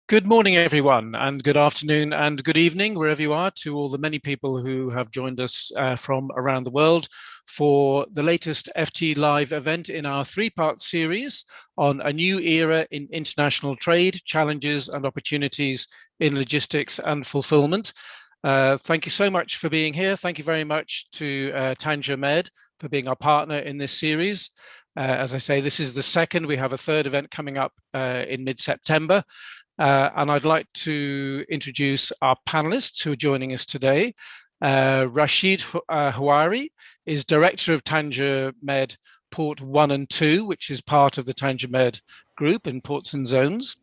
Good morning, everyone, and good afternoon and good evening, wherever you are, to all the many people who have joined us from around the world for the latest FT Live event in our three-part series on a new era in international trade, challenges and opportunities in logistics and fulfillment. Thank you so much for being here. Thank you very much to Tanger Med for being our partner in this series. As I say, this is the second. We have a third event coming up in mid-September. And I'd like to introduce our panelists who are joining us today. Rachid Houari is Director of Tanger Med Port 1 and 2, which is part of the Tanger Med group in ports and zones.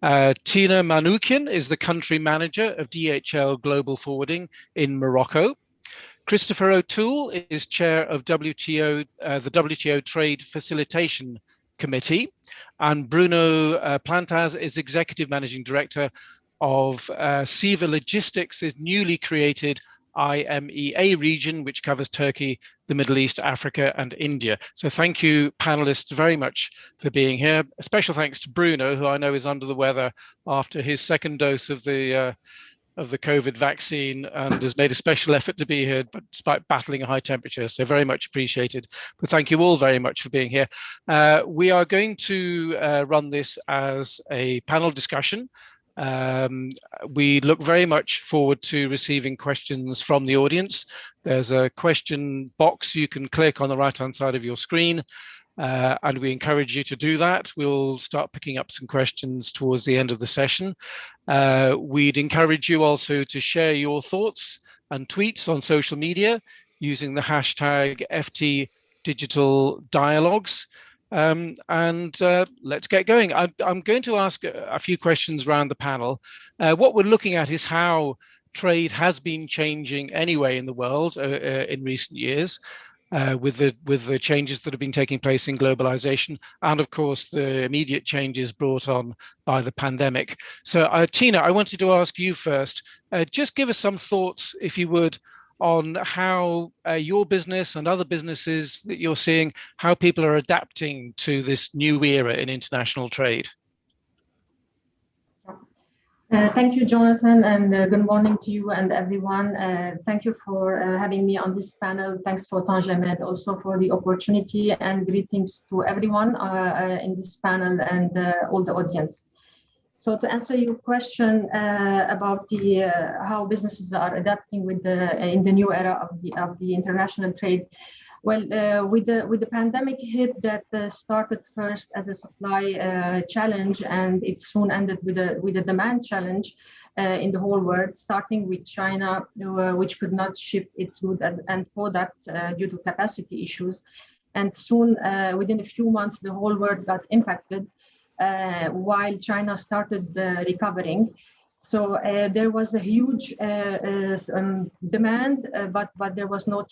Tina Manoukian is the Country Manager of DHL Global Forwarding in Morocco. Christopher O'Toole is Chair of the WTO Trade Facilitation Committee, and Bruno Plantaz is Executive Managing Director of CEVA Logistics' newly created IMEA region, which covers Turkey, the Middle East, Africa, and India. So thank you, panelists, very much for being here. A special thanks to Bruno, who I know is under the weather after his second dose of the COVID vaccine and has made a special effort to be here, but despite battling a high temperature. So very much appreciated. But thank you all very much for being here. We are going to run this as a panel discussion. We look very much forward to receiving questions from the audience. There's a question box you can click on the right-hand side of your screen. And we encourage you to do that. We'll start picking up some questions towards the end of the session. We'd encourage you also to share your thoughts and tweets on social media using the hashtag FT Digital Dialogues. Let's get going. I'm going to ask a few questions around the panel. What we're looking at is how trade has been changing anyway in the world in recent years. With the changes that have been taking place in globalization, and of course the immediate changes brought on by the pandemic. So Tina, I wanted to ask you first, just give us some thoughts, if you would, on how your business and other businesses that you're seeing, how people are adapting to this new era in international trade. Thank you, Jonathan, and good morning to you and everyone. Thank you for having me on this panel. Thanks for Tanger Med also for the opportunity, and greetings to everyone in this panel and all the audience. So to answer your question about how businesses are adapting in the new era of the international trade. Well, with the pandemic hit that started first as a supply challenge, and it soon ended with a demand challenge in the whole world, starting with China, which could not ship its goods and products due to capacity issues. And soon, within a few months, the whole world got impacted while China started recovering. So there was a huge demand, but there was no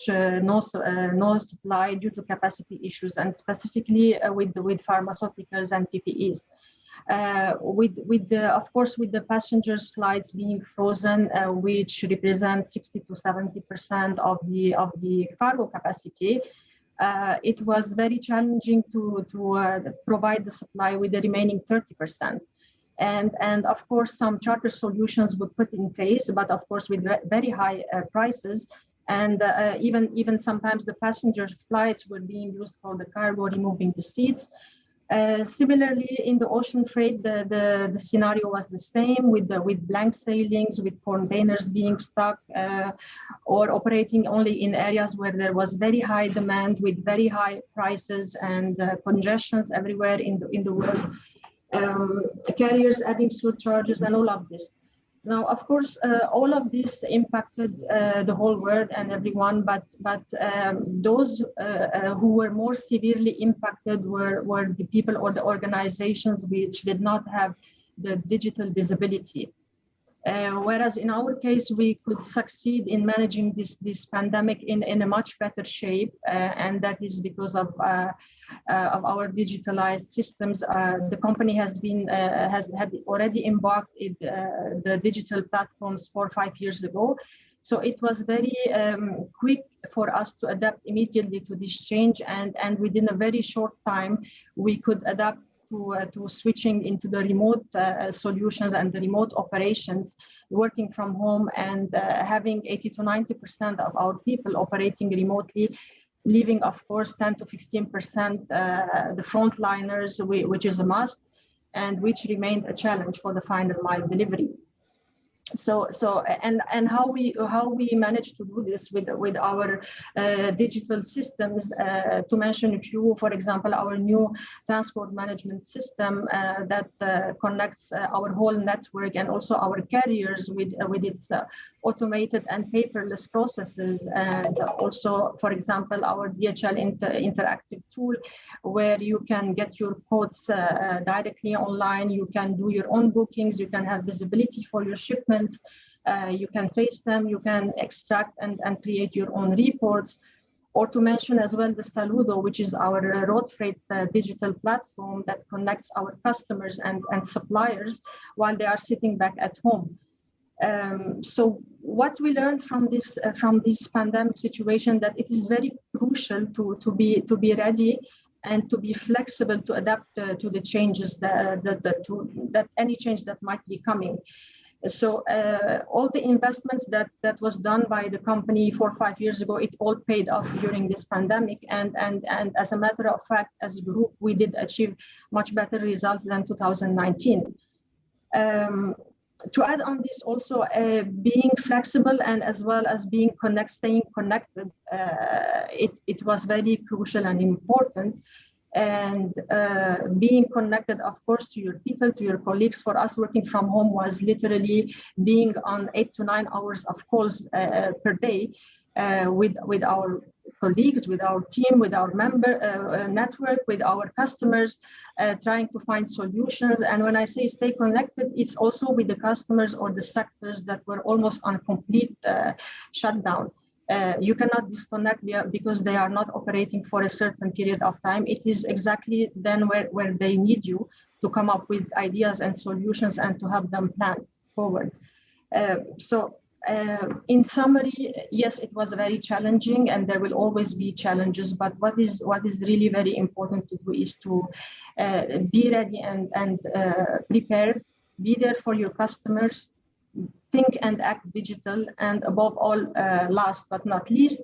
supply due to capacity issues, and specifically with pharmaceuticals and PPEs. Of course, with the passengers' flights being frozen, which represent 60 to 70% of the cargo capacity, it was very challenging to provide the supply with the remaining 30%. And of course, some charter solutions were put in place, but of course with very high prices. And even sometimes the passenger flights were being used for the cargo, removing the seats. Similarly, in the ocean freight, the scenario was the same with blank sailings, with containers being stuck or operating only in areas where there was very high demand with very high prices and congestions everywhere in the world. Carriers adding surcharges and all of this. Now, of course, all of this impacted the whole world and everyone, but those who were more severely impacted were the people or the organizations which did not have the digital visibility. Whereas in our case, we could succeed in managing this pandemic in a much better shape, and that is because of our digitalized systems. The company has already embarked in the digital platforms 4 or 5 years ago. So it was very quick for us to adapt immediately to this change, and within a very short time, we could adapt to switching into the remote solutions and the remote operations, working from home, and having 80 to 90% of our people operating remotely, leaving, of course, 10 to 15% the frontliners, which is a must, and which remained a challenge for the final mile delivery. And how we managed to do this with our digital systems, to mention a few, for example, our new transport management system that connects our whole network and also our carriers with its automated and paperless processes, and also, for example, our DHL interactive tool, where you can get your quotes directly online, you can do your own bookings, you can have visibility for your shipments, you can trace them, you can extract and create your own reports. Or to mention as well the Saludo, which is our road freight digital platform that connects our customers and suppliers while they are sitting back at home. So what we learned from this pandemic situation, that it is very crucial to be ready and to be flexible to adapt to the changes that any change that might be coming. So all the investments that was done by the company 4 or 5 years ago, it all paid off during this pandemic, and as a matter of fact, as a group, we did achieve much better results than 2019. To add on this also, being flexible and as well as staying connected, it was very crucial and important. And being connected, of course, to your people, to your colleagues. For us, working from home was literally being on 8 to 9 hours of calls per day with our colleagues, with our team, with our member network, with our customers, trying to find solutions. And when I say stay connected, it's also with the customers or the sectors that were almost on complete shutdown. You cannot disconnect because they are not operating for a certain period of time. It is exactly then where they need you to come up with ideas and solutions and to have them plan forward. In summary, yes, it was very challenging, and there will always be challenges. But what is really very important to do is to be ready and prepared, be there for your customers, think and act digital, and above all, last but not least,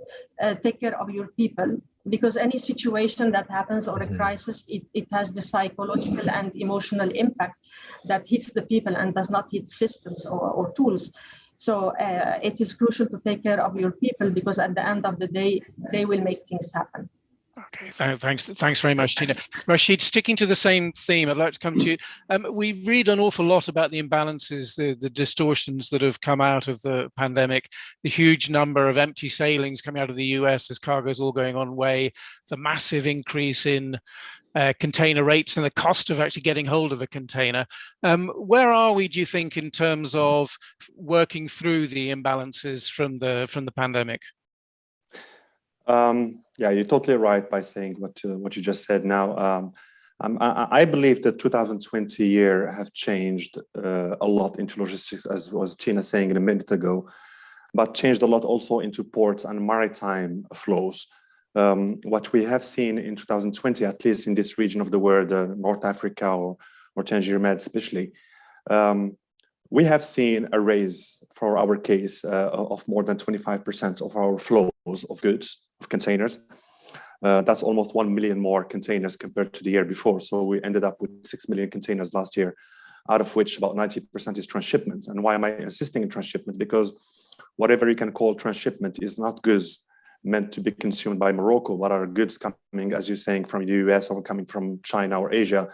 take care of your people, because any situation that happens or a crisis, it has the psychological and emotional impact that hits the people and does not hit systems or tools. So it is crucial to take care of your people, because at the end of the day, they will make things happen. Okay, thanks very much, Tina. Rachid, sticking to the same theme, I'd like to come to you. We read an awful lot about the imbalances, the distortions that have come out of the pandemic, the huge number of empty sailings coming out of the US as cargoes all going on way, the massive increase in container rates and the cost of actually getting hold of a container. Where are we, do you think, in terms of working through the imbalances from the pandemic? Yeah, you're totally right by saying what you just said now. I believe that 2020 year have changed a lot into logistics, as was Tina saying a minute ago, but changed a lot also into ports and maritime flows. What we have seen in 2020, at least in this region of the world, North Africa or Tanger Med especially, we have seen a raise for our case of more than 25% of our flows of goods, of containers. That's almost 1 million more containers compared to the year before. So we ended up with 6 million containers last year, out of which about 90% is transshipment. And why am I insisting in transshipment? Because whatever you can call transshipment is not goods meant to be consumed by Morocco, but are goods coming, as you're saying, from the US or coming from China or Asia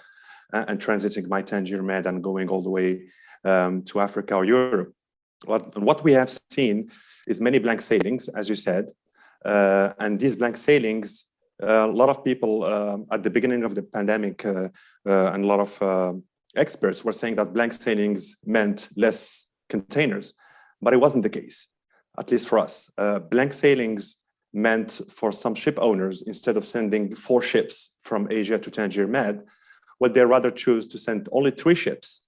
and transiting by Tanger Med and going all the way to Africa or Europe. What we have seen is many blank sailings, as you said, and these blank sailings, a lot of people at the beginning of the pandemic and a lot of experts were saying that blank sailings meant less containers, but it wasn't the case, at least for us. Blank sailings meant for some ship owners, instead of sending 4 ships from Asia to Tanger Med, well, they rather choose to send only 3 ships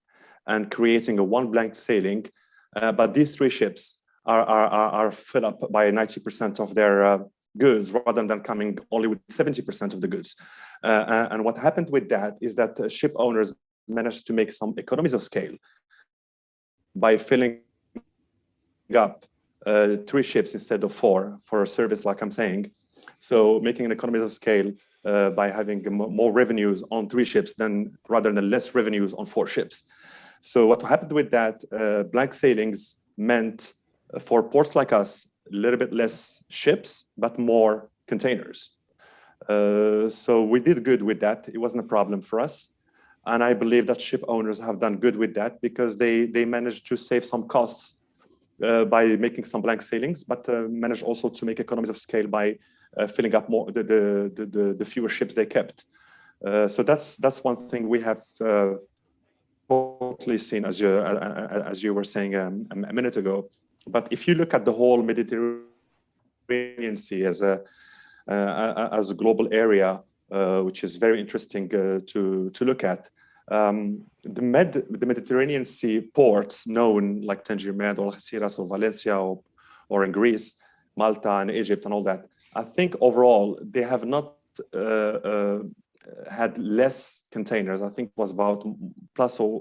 and creating a 1 blank sailing. But these 3 ships are filled up by 90% of their goods rather than coming only with 70% of the goods. And what happened with that is that ship owners managed to make some economies of scale by filling up 3 ships instead of 4 for a service like I'm saying. So making an economies of scale by having more revenues on 3 ships than rather than less revenues on 4 ships. So what happened with that, blank sailings meant for ports like us, a little bit less ships, but more containers. So we did good with that. It wasn't a problem for us. And I believe that ship owners have done good with that because they managed to save some costs by making some blank sailings, but managed also to make economies of scale by filling up more the fewer ships they kept. So that's one thing we have totally seen, as you were saying a minute ago. But if you look at the whole Mediterranean Sea as a global area, which is very interesting to look at, the Mediterranean Sea ports known like Tanger Med or Algeciras or Valencia or in Greece, Malta and Egypt and all that, I think overall they have not had less containers. I think it was about plus 1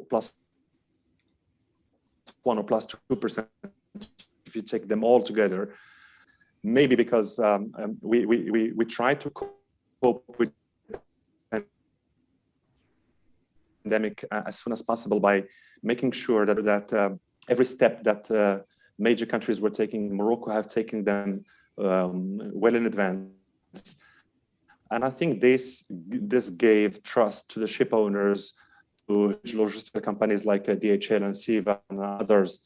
or plus 2% if you take them all together. Maybe because we try to cope with the pandemic as soon as possible by making sure that every step that major countries were taking, Morocco have taken them well in advance. And I think this gave trust to the ship owners, to logistical companies like DHL and CEVA and others,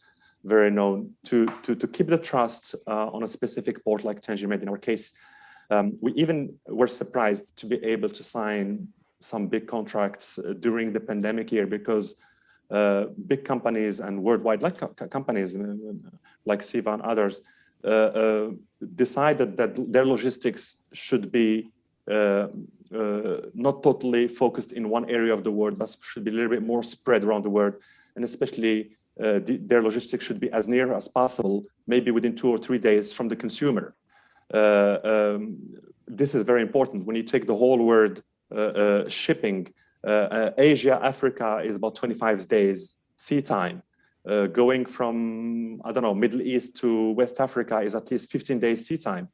very known, to keep the trust on a specific port like Tanger Med. In our case, we even were surprised to be able to sign some big contracts during the pandemic year because big companies and worldwide companies like CEVA and others decided that their logistics should be not totally focused in one area of the world, but should be a little bit more spread around the world, and especially their logistics should be as near as possible, maybe within 2 or 3 days from the consumer. This is very important. When you take the whole world shipping, Asia, Africa is about 25 days sea time. Going from, I don't know, Middle East to West Africa is at least 15 days sea time.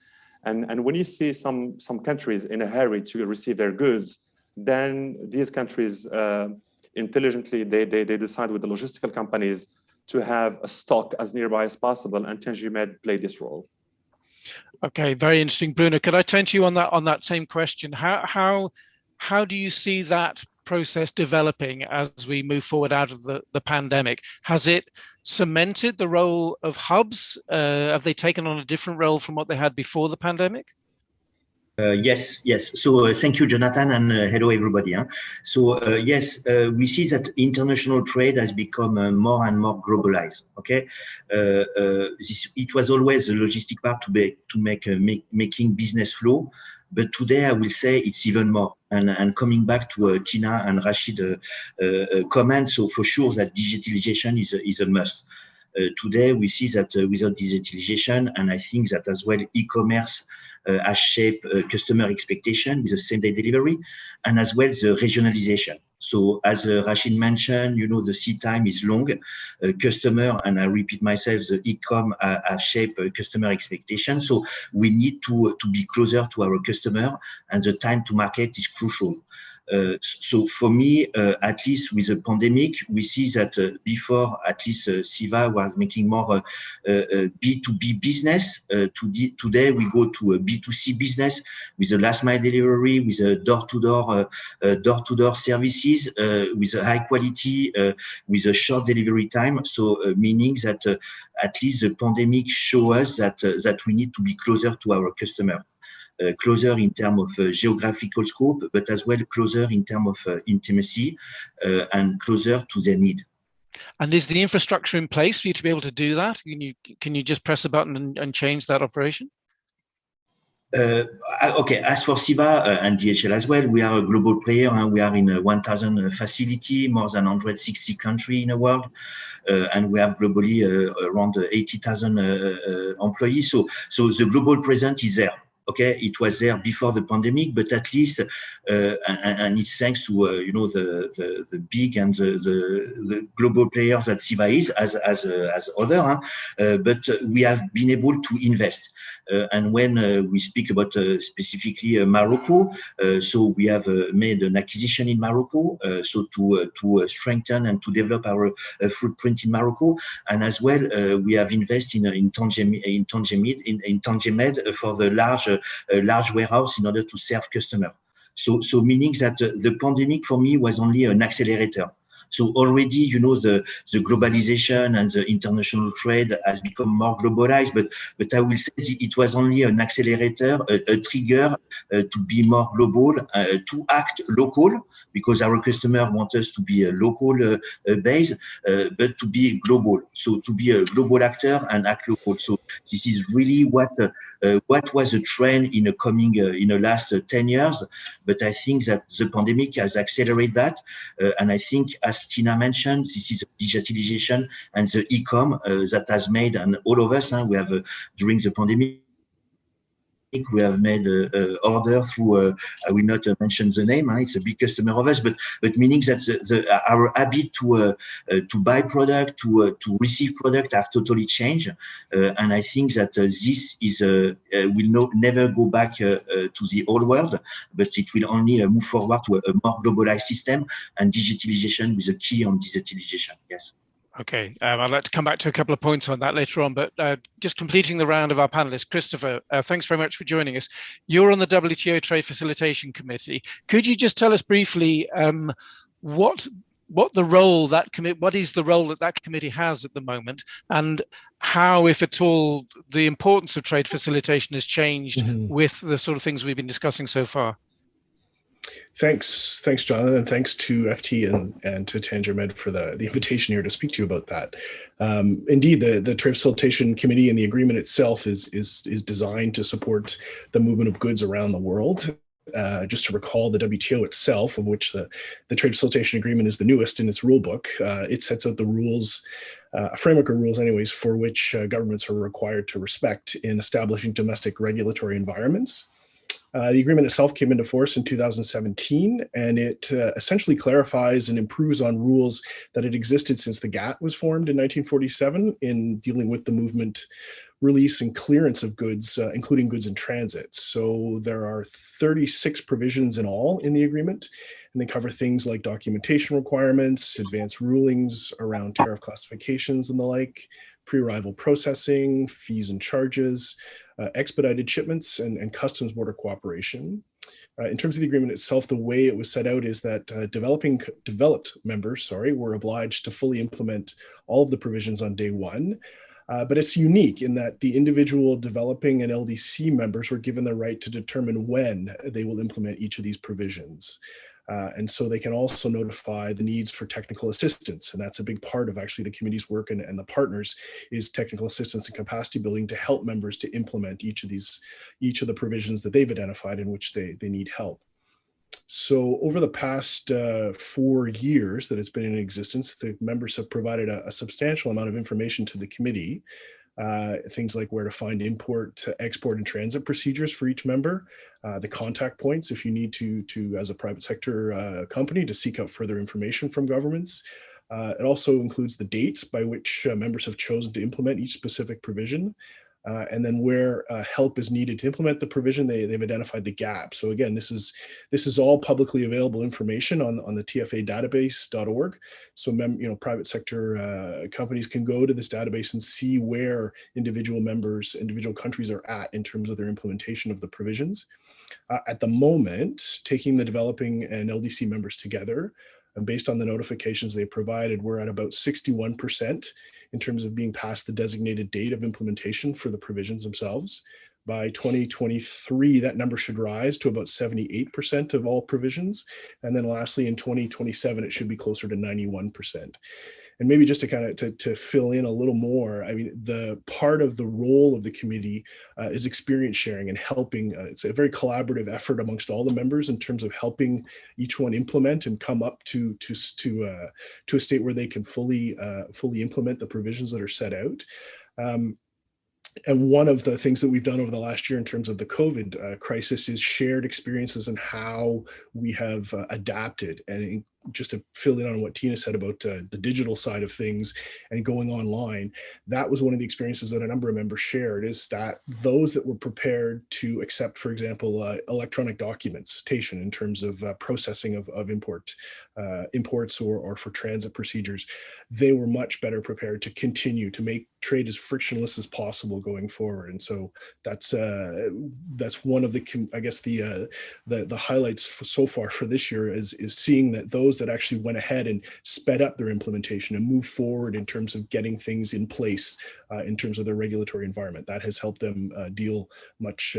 And when you see some countries in a hurry to receive their goods, then these countries intelligently, they decide with the logistical companies to have a stock as nearby as possible, and Tanger Med played this role. Okay, very interesting, Bruno. Could I turn to you on that same question? How do you see that process developing as we move forward out of the pandemic? Has it cemented the role of hubs? Have they taken on a different role from what they had before the pandemic? Yes. So thank you, Jonathan, and hello, everybody. So yes, we see that international trade has become more and more globalized. Okay, it was always the logistic part to making business flow, but today I will say it's even more. And coming back to Tina and Rachid comments, so for sure that digitalization is a must. Today we see that without digitalization, and I think that as well e-commerce has shaped customer expectation with the same-day delivery, and as well the regionalization. So as Rachid mentioned, you know, the sea time is long. Customer, and I repeat myself, the e-com have shaped customer expectation. So we need to be closer to our customer, and the time to market is crucial. So for me, at least with the pandemic, we see that before, at least CEVA was making more B2B business. Today, we go to a B2C business with the last mile delivery, with a door-to-door services, with a high quality, with a short delivery time. So meaning that at least the pandemic shows us that we need to be closer to our customer. Closer in terms of geographical scope, but as well closer in terms of intimacy and closer to their need. And is the infrastructure in place for you to be able to do that? Can you just press a button and change that operation? Okay, as for CEVA and DHL as well, we are a global player and we are in 1,000 facility, more than 160 countries in the world. And we have globally around 80,000 employees. So the global presence is there. Okay, it was there before the pandemic, but at least, and it's thanks to the big and the global players that CEVA is as other. But we have been able to invest. And when we speak about specifically Morocco, so we have made an acquisition in Morocco, so to strengthen and to develop our footprint in Morocco, and as well we have invested in Tanger Med for the large warehouse in order to serve customer. So meaning that the pandemic for me was only an accelerator. So already, the globalization and the international trade has become more globalized, but I will say it was only an accelerator, a trigger to be more global, to act local, because our customer want us to be a local base, but to be global. So to be a global actor and act local. So this is really what was a trend in the last 10 years. But I think that the pandemic has accelerated that, and I think, as Tina mentioned, this is digitalization and the e-com that has made, and all of us, we have during the pandemic, we have made order through, I will not mention the name, it's a big customer of us, but meaning that our habit to buy product, to receive product have totally changed. And I think that this is will never go back to the old world, but it will only move forward to a more globalized system, and digitalization with a key on digitalization. Yes. Okay, I'd like to come back to a couple of points on that later on, but just completing the round of our panelists. Christopher, thanks very much for joining us. You're on the WTO Trade Facilitation Committee. Could you just tell us briefly what the role what is the role that committee has at the moment, and how, if at all, the importance of trade facilitation has changed with the sort of things we've been discussing so far? Thanks, Jonathan, and thanks to FT and to Tanger Med for the invitation here to speak to you about that. Indeed, the Trade Facilitation Committee and the agreement itself is designed to support the movement of goods around the world. Just to recall, the WTO itself, of which the Trade Facilitation Agreement is the newest in its rule book, it sets out the rules, a framework of rules anyways, for which governments are required to respect in establishing domestic regulatory environments. The agreement itself came into force in 2017, and it essentially clarifies and improves on rules that had existed since the GATT was formed in 1947 in dealing with the movement, release, and clearance of goods, including goods in transit. So there are 36 provisions in all in the agreement, and they cover things like documentation requirements, advanced rulings around tariff classifications and the like, pre-arrival processing, fees and charges, expedited shipments, and customs border cooperation. In terms of the agreement itself, the way it was set out is that developed members were obliged to fully implement all of the provisions on day one. But it's unique in that the individual developing and LDC members were given the right to determine when they will implement each of these provisions. And so they can also notify the needs for technical assistance. And that's a big part of actually the committee's work and the partners is technical assistance and capacity building to help members to implement each of the provisions that they've identified in which they need help. So over the past 4 years that it's been in existence, the members have provided a substantial amount of information to the committee. Things like where to find import, export, and transit procedures for each member, the contact points if you need to as a private sector company, to seek out further information from governments. It also includes the dates by which members have chosen to implement each specific provision. And then where help is needed to implement the provision, they've identified the gap. So again, this is all publicly available information on the tfadatabase.org. So private sector companies can go to this database and see where individual countries are at in terms of their implementation of the provisions. At the moment, taking the developing and LDC members together, and based on the notifications they provided, we're at about 61% in terms of being past the designated date of implementation for the provisions themselves. By 2023, that number should rise to about 78% of all provisions. And then lastly, in 2027, it should be closer to 91%. And maybe just to kind of to fill in a little more, I mean, the part of the role of the committee is experience sharing and helping. It's a very collaborative effort amongst all the members in terms of helping each one implement and come up to a state where they can fully implement the provisions that are set out. And one of the things that we've done over the last year in terms of the COVID crisis is shared experiences and how we have adapted. And just to fill in on what Tina said about the digital side of things and going online, that was one of the experiences that a number of members shared, is that those that were prepared to accept, for example, electronic documentation in terms of processing of imports or for transit procedures, they were much better prepared to continue to make trade as frictionless as possible going forward. And so that's one of the, I guess, the highlights so far for this year is seeing that those that actually went ahead and sped up their implementation and moved forward in terms of getting things in place in terms of their regulatory environment, that has helped them deal much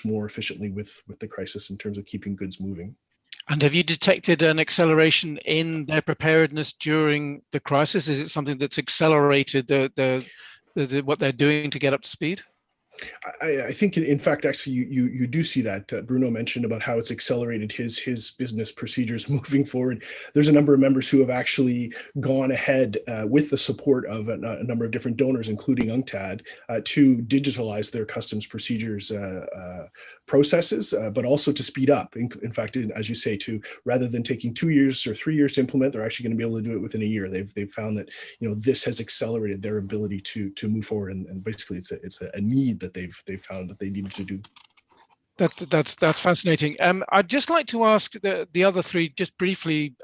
more efficiently with the crisis in terms of keeping goods moving. And have you detected an acceleration in their preparedness during the crisis? Is it something that's accelerated what they're doing to get up to speed? I think, in fact, actually, you do see that. Bruno mentioned about how it's accelerated his business procedures moving forward. There's a number of members who have actually gone ahead with the support of a number of different donors, including UNCTAD, to digitalize their customs procedures processes, but also to speed up. In fact, as you say, rather than taking 2 years or 3 years to implement, they're actually going to be able to do it within a year. They've found that this has accelerated their ability to move forward, and basically it's a need that they've found that they needed to do. That's fascinating. I'd just like to ask the other three just briefly.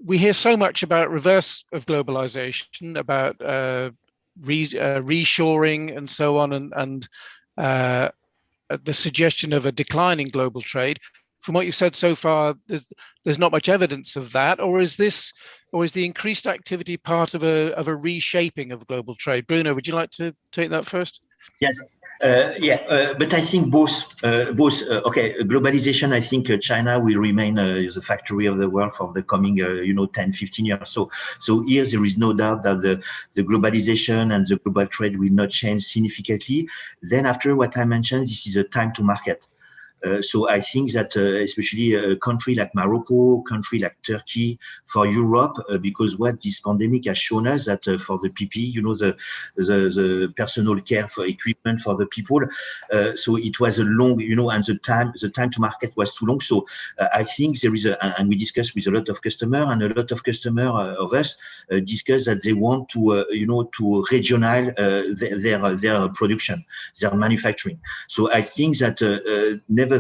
We hear so much about reverse of globalization, about reshoring and so on, and the suggestion of a decline in global trade. From what you've said so far, there's not much evidence of that, or is the increased activity part of a reshaping of global trade? Bruno, would you like to take that first? Yes, but I think both. Okay, globalization. I think China will remain the factory of the world for the coming, 10, 15 years. So here there is no doubt that the globalization and the global trade will not change significantly. Then after what I mentioned, this is a time to market. So I think that especially a country like Morocco, country like Turkey, for Europe, because what this pandemic has shown us that for the PPE, the personal care for equipment for the people, so it was a long, and the time to market was too long. So I think there is and we discussed with a lot of customers, and a lot of customers of us discuss that they want to, to regionalize their production, their manufacturing. So I think that nevertheless,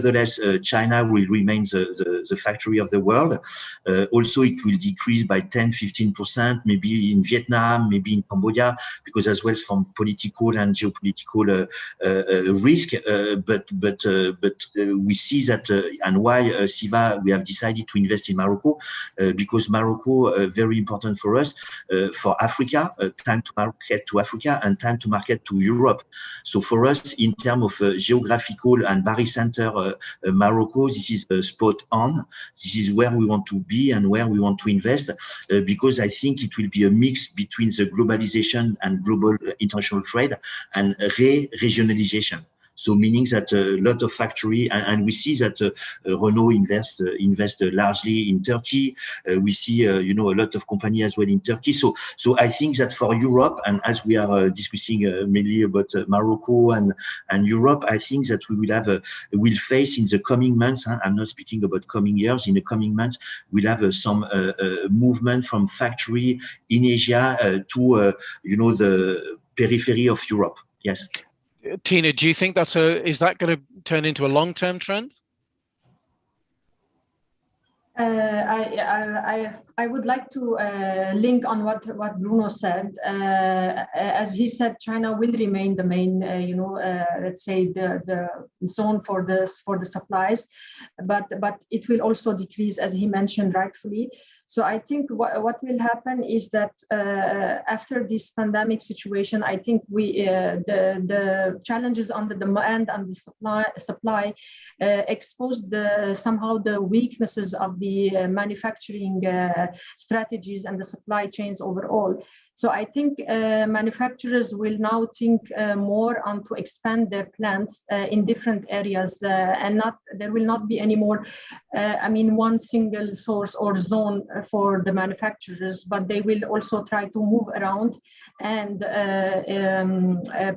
China will remain the factory of the world. Also, it will decrease by 10-15%, maybe in Vietnam, maybe in Cambodia, because as well from political and geopolitical risk. But we see that, and why CEVA, we have decided to invest in Morocco, because Morocco, very important for us, for Africa, time to market to Africa and time to market to Europe. So for us, in terms of geographical and barycenter, Morocco, this is spot on. This is where we want to be and where we want to invest, because I think it will be a mix between the globalization and global international trade and regionalization. So meaning that a lot of factory, and we see that Renault invest largely in Turkey. We see a lot of company as well in Turkey. So I think that for Europe, and as we are discussing mainly about Morocco and Europe, I think that we'll face in the coming months. I'm not speaking about coming years. In the coming months, we'll have some movement from factory in Asia to the periphery of Europe. Yes. Tina, do you think is that going to turn into a long-term trend? I would like to link on what Bruno said. As he said, China will remain the main, let's say the zone for the supplies, but it will also decrease, as he mentioned rightfully. So I think what will happen is that after this pandemic situation, I think the challenges on the demand and the supply exposed somehow the weaknesses of the manufacturing strategies and the supply chains overall. So I think manufacturers will now think more on to expand their plants in different areas, and there will not be any more, one single source or zone for the manufacturers, but they will also try to move around and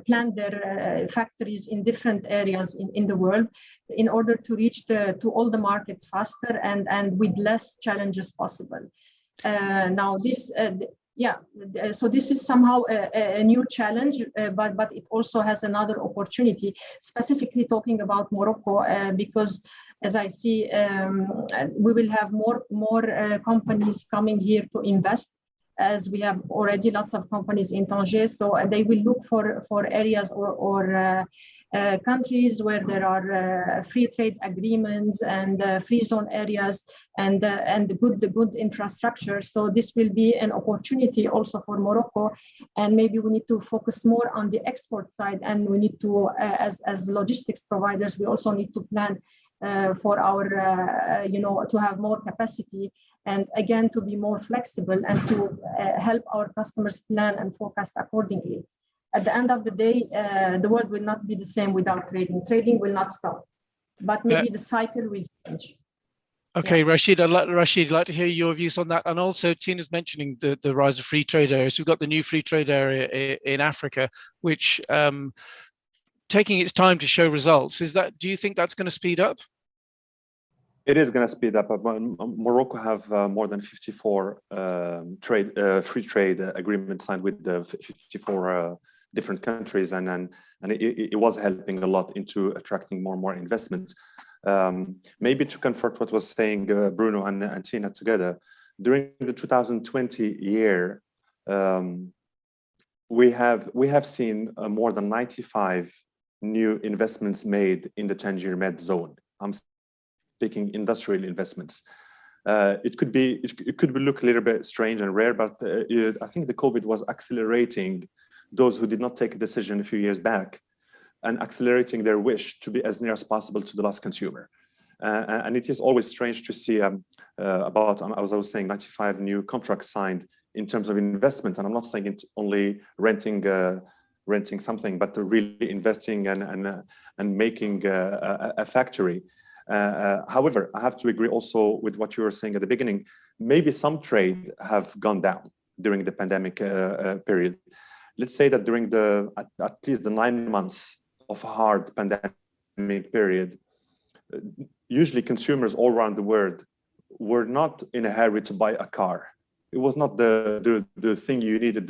plan their factories in different areas in the world in order to reach to all the markets faster and with less challenges possible. Now this. So this is somehow a new challenge, but it also has another opportunity, specifically talking about Morocco, because as I see, we will have more companies coming here to invest, as we have already lots of companies in Tanger. So they will look for areas or countries where there are free trade agreements and free zone areas and the good infrastructure. So this will be an opportunity also for Morocco, and maybe we need to focus more on the export side, and we need to, as logistics providers, we also need to plan for our, to have more capacity, and again to be more flexible and to help our customers plan and forecast accordingly. At the end of the day, the world will not be the same without trading. Trading will not stop, but maybe the cycle will change. Okay, yeah. Rachid, I'd like to hear your views on that. And also, Tina's mentioning the rise of free trade areas. We've got the new free trade area in Africa, which taking its time to show results. Do you think that's going to speed up? It is going to speed up. Morocco have more than 54 free trade agreements signed with the 54 different countries, and it was helping a lot into attracting more and more investments. Maybe to confirm what was saying Bruno and Tina together, during the 2020 year, we have seen more than 95 new investments made in the Tanger Med zone. I'm speaking industrial investments. It could look a little bit strange and rare, but I think the COVID was accelerating those who did not take a decision a few years back, and accelerating their wish to be as near as possible to the last consumer. And it is always strange to see about, as I was saying, 95 new contracts signed in terms of investment. And I'm not saying it's only renting something, but really investing and making a factory. However, I have to agree also with what you were saying at the beginning. Maybe some trade have gone down during the pandemic period. Let's say that during at least the 9 months of a hard pandemic period, usually consumers all around the world were not in a hurry to buy a car. It was not the thing you needed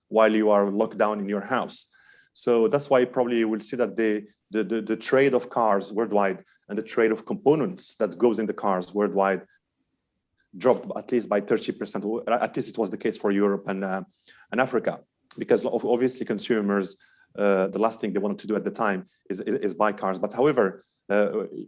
while you are locked down in your house. So that's why probably you will see that the trade of cars worldwide and the trade of components that goes in the cars worldwide dropped at least by 30%. At least it was the case for Europe and Africa, because obviously consumers, the last thing they wanted to do at the time is buy cars. But however,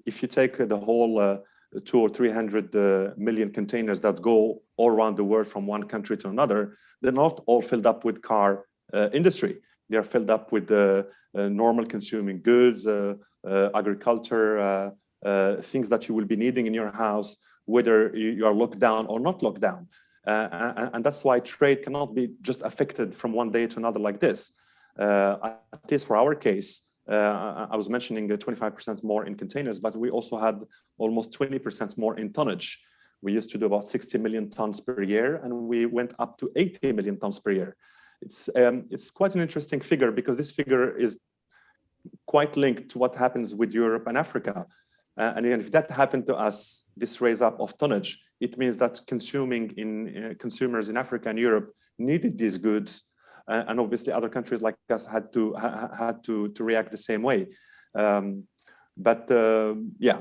if you take the whole 200 or 300 million containers that go all around the world from one country to another, they're not all filled up with car industry. They are filled up with normal consuming goods, agriculture, things that you will be needing in your house, whether you are locked down or not locked down. And that's why trade cannot be just affected from one day to another like this. At least for our case, I was mentioning 25% more in containers, but we also had almost 20% more in tonnage. We used to do about 60 million tons per year, and we went up to 80 million tons per year. It's quite an interesting figure, because this figure is quite linked to what happens with Europe and Africa. And if that happened to us, this raise up of tonnage, it means that consumers in Africa and Europe needed these goods, and obviously other countries like us had to react the same way. Yeah,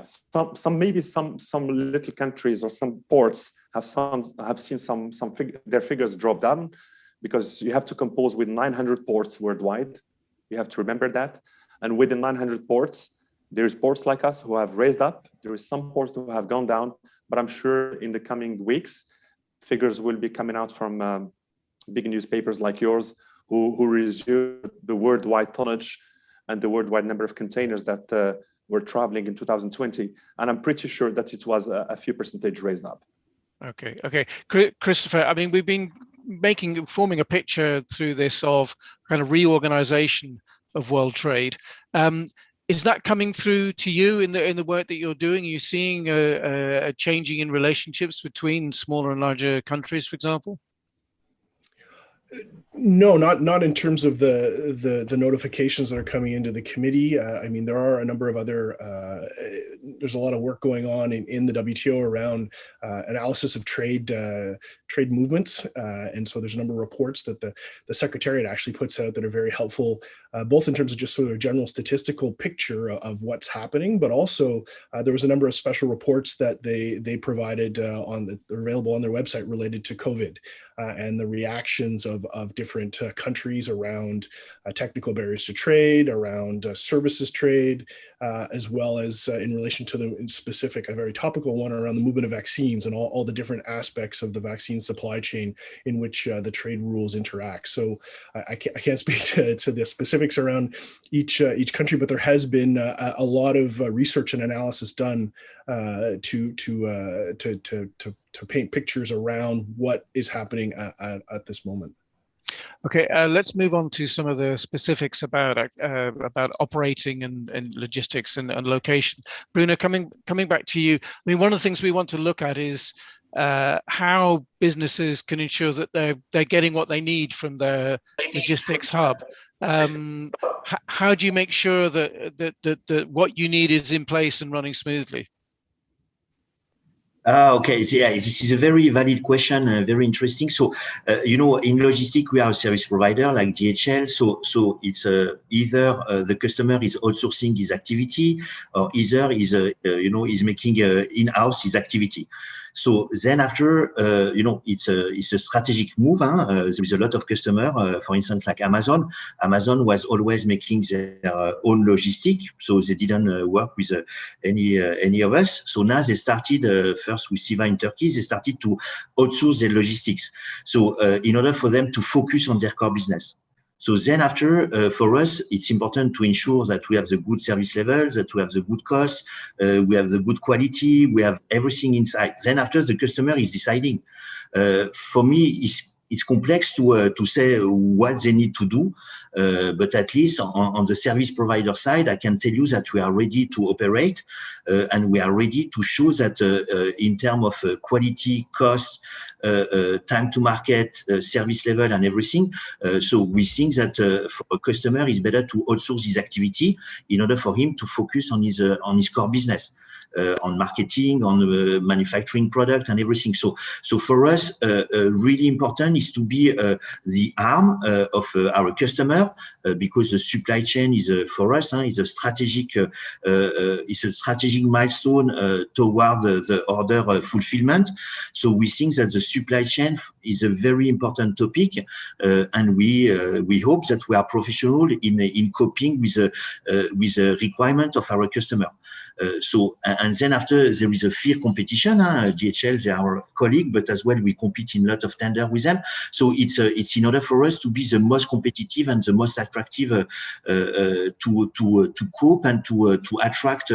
some little countries or some ports have seen their figures drop down, because you have to compose with 900 ports worldwide. You have to remember that. And within 900 ports, there's ports like us who have raised up. There is some ports who have gone down, but I'm sure in the coming weeks, figures will be coming out from big newspapers like yours, who resume the worldwide tonnage and the worldwide number of containers that were traveling in 2020. And I'm pretty sure that it was a few percentage raised up. Okay. Christopher, I mean, we've been forming a picture through this of kind of reorganization of world trade. Is that coming through to you in the work that you're doing? Are you seeing a changing in relationships between smaller and larger countries, for example? No, not in terms of the notifications that are coming into the committee. I mean, there are a number of other. There's a lot of work going on in the WTO around analysis of trade movements, and so there's a number of reports that the Secretariat actually puts out that are very helpful, both in terms of just sort of a general statistical picture of what's happening, but also there was a number of special reports that they provided they're available on their website related to COVID. And the reactions of different countries around technical barriers to trade, around services trade, as well as in relation to the specific, a very topical one around the movement of vaccines and all the different aspects of the vaccine supply chain in which the trade rules interact. So I can't speak to the specifics around each country, but there has been a lot of research and analysis done to paint pictures around what is happening at this moment. Okay, let's move on to some of the specifics about operating and logistics and location. Bruno, coming back to you. I mean, one of the things we want to look at is how businesses can ensure that they're getting what they need from their logistics hub. How do you make sure that what you need is in place and running smoothly? Okay, so yeah, this is a very valid question, very interesting. So, in logistics, we are a service provider like DHL. So it's either the customer is outsourcing his activity, or either is making in-house his activity. So then after, it's a strategic move. There is a lot of customer, for instance, like Amazon. Amazon was always making their own logistic, so they didn't work with any of us. So now they started first with CEVA in Turkey. They started to outsource their logistics. So in order for them to focus on their core business. So then after, for us, it's important to ensure that we have the good service levels, that we have the good cost, we have the good quality, we have everything inside. Then after, the customer is deciding. For me, it's complex to say what they need to do, but at least on the service provider side, I can tell you that we are ready to operate, and we are ready to show that in terms of quality, cost, time to market, service level, and everything. So we think that for a customer, it's better to outsource his activity in order for him to focus on his core business. On marketing, on manufacturing product and everything. So for us, really important is to be the arm of our customer, because the supply chain is for us is a strategic milestone toward the order fulfillment. So we think that the supply chain is a very important topic, and we hope that we are professional in coping with the requirement of our customer. And then after, there is a fair competition. DHL, they are our colleague, but as well we compete in a lot of tender with them. So it's in order for us to be the most competitive and the most attractive to cope and to attract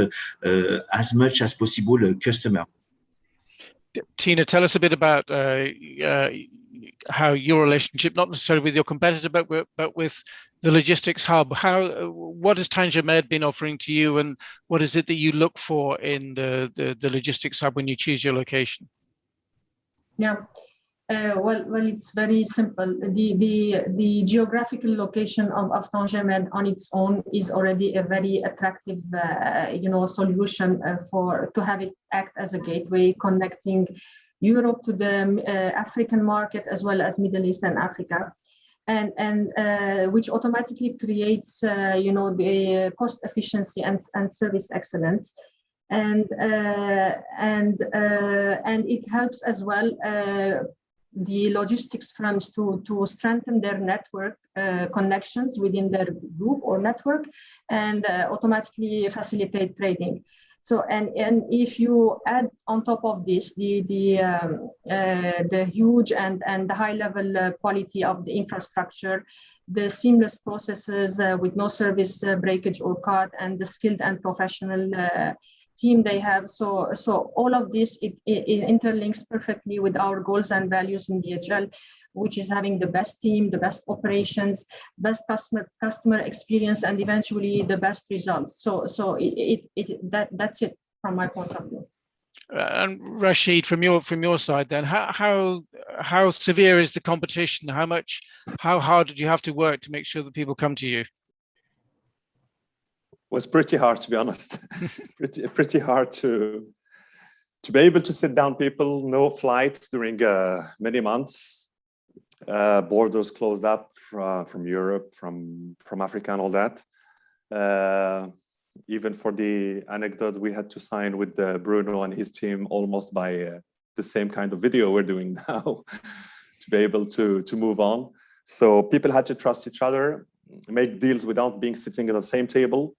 as much as possible a customer. Tina, tell us a bit about how your relationship, not necessarily with your competitor, but with the logistics hub. What has Tanger Med been offering to you, and what is it that you look for in the logistics hub when you choose your location? Yeah, well, it's very simple. The geographical location of Tanger Med on its own is already a very attractive, solution to have it act as a gateway connecting Europe to the African market as well as Middle East and Africa, and which automatically creates the cost efficiency and service excellence, and it helps as well the logistics firms to strengthen their network connections within their group or network, and automatically facilitate trading. So and if you add on top of this the huge and the high level quality of the infrastructure, the seamless processes with no service breakage or cut, and the skilled and professional team they have, so all of this it interlinks perfectly with our goals and values in DHL. which is having the best team, the best operations, best customer experience, and eventually the best results. So that's it from my point of view. And Rachid, from your side, then, how severe is the competition? How hard did you have to work to make sure that people come to you? Was pretty hard, to be honest. pretty hard to be able to sit down people. No flights during many months. Borders closed up from Europe, from Africa, and all that. Even for the anecdote, we had to sign with Bruno and his team almost by the same kind of video we're doing now to be able to move on. So people had to trust each other, make deals without being sitting at the same table.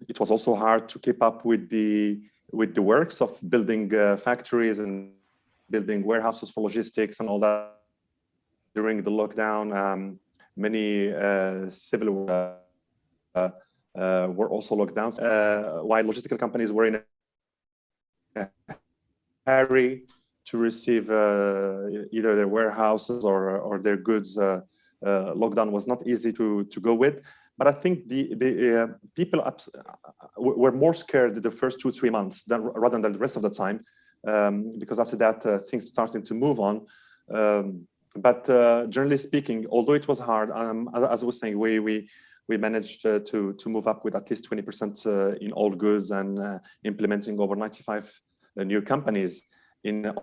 It was also hard to keep up with the works of building factories and building warehouses for logistics and all that during the lockdown. Many civil were also locked down, while logistical companies were in a hurry to receive either their warehouses or their goods. Lockdown was not easy to go with. But I think the people were more scared the first 2-3 months rather than the rest of the time, because after that things started to move on. But generally speaking, although it was hard, as I was saying, we managed to move up with at least 20% in all goods and implementing over 95 new companies in